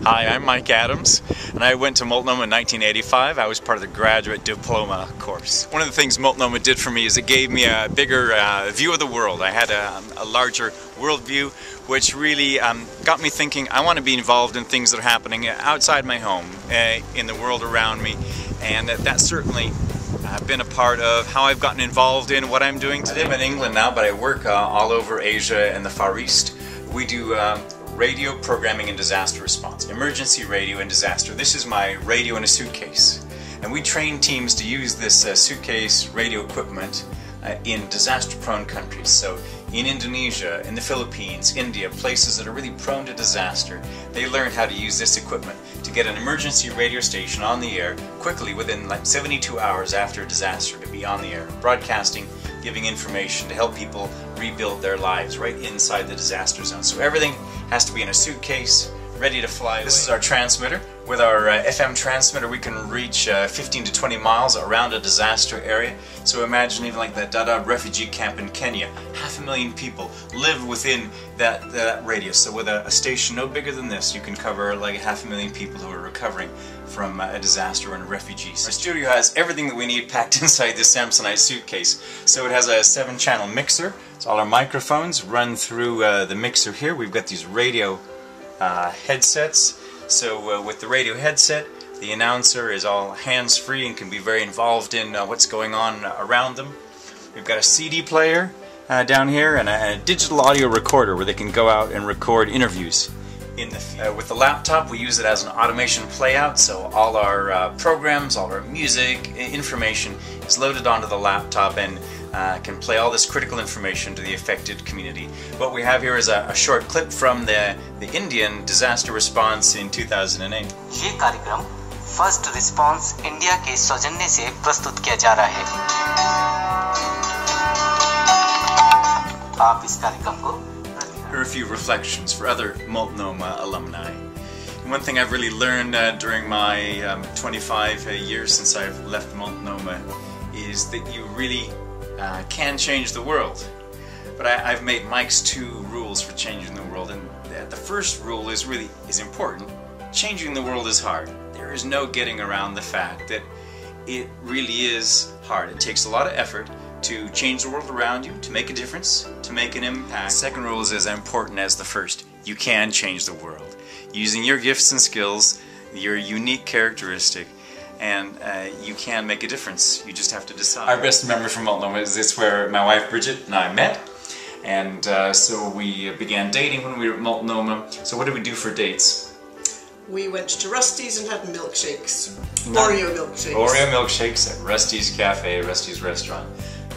Hi, I'm Mike Adams, and I went to Multnomah in 1985. I was part of the graduate diploma course. One of the things Multnomah did for me is it gave me a bigger view of the world. I had a larger world view, which really got me thinking I want to be involved in things that are happening outside my home, in the world around me, and that's certainly been a part of how I've gotten involved in what I'm doing today. I live in England now, but I work all over Asia and the Far East. We do radio programming and disaster response, emergency radio and disaster. This is my radio in a suitcase, and we train teams to use this suitcase radio equipment in disaster-prone countries. So in Indonesia, in the Philippines, India, places that are really prone to disaster, they learn how to use this equipment to get an emergency radio station on the air quickly within like 72 hours after a disaster, to be on the air, broadcasting, giving information to help people rebuild their lives right inside the disaster zone. So everything has to be in a suitcase, ready to fly. This is our transmitter. With our FM transmitter, we can reach 15 to 20 miles around a disaster area. So imagine even like the Dadaab refugee camp in Kenya. 500,000 people live within that radius. So with a station no bigger than this, you can cover like 500,000 people who are recovering from a disaster and refugees. Our studio has everything that we need packed inside this Samsonite suitcase. So it has a 7-channel mixer. So all our microphones run through the mixer here. We've got these radio headsets. So with the radio headset, the announcer is all hands-free and can be very involved in what's going on around them. We've got a CD player down here and a digital audio recorder where they can go out and record interviews in the field. With the laptop, we use it as an automation playout, so all our programs, all our music, information is loaded onto the laptop and can play all this critical information to the affected community. What we have here is a short clip from the Indian disaster response in 2008. ये कार्यक्रम first response India के सौजन्य से प्रस्तुत किया जा रहा है। आप इस कार्यक्रम को Here are a few reflections for other Multnomah alumni. And one thing I've really learned during my 25 years since I've left Multnomah is that you really can change the world. But I've made Mike's 2 rules for changing the world, and the first rule is important. Changing the world is hard. There is no getting around the fact that it really is hard. It takes a lot of effort to change the world around you, to make a difference, to make an impact. The second rule is as important as the first. You can change the world. Using your gifts and skills, your unique characteristic, and you can make a difference. You just have to decide. Our best memory from Multnomah is this, where my wife Bridget and I met, and so we began dating when we were at Multnomah. So what did we do for dates? We went to Rusty's and had milkshakes. Oreo milkshakes. Oreo milkshakes at Rusty's Cafe, Rusty's Restaurant.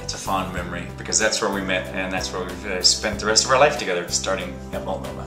It's a fond memory because that's where we met, and that's where we've spent the rest of our life together, starting at Multnomah.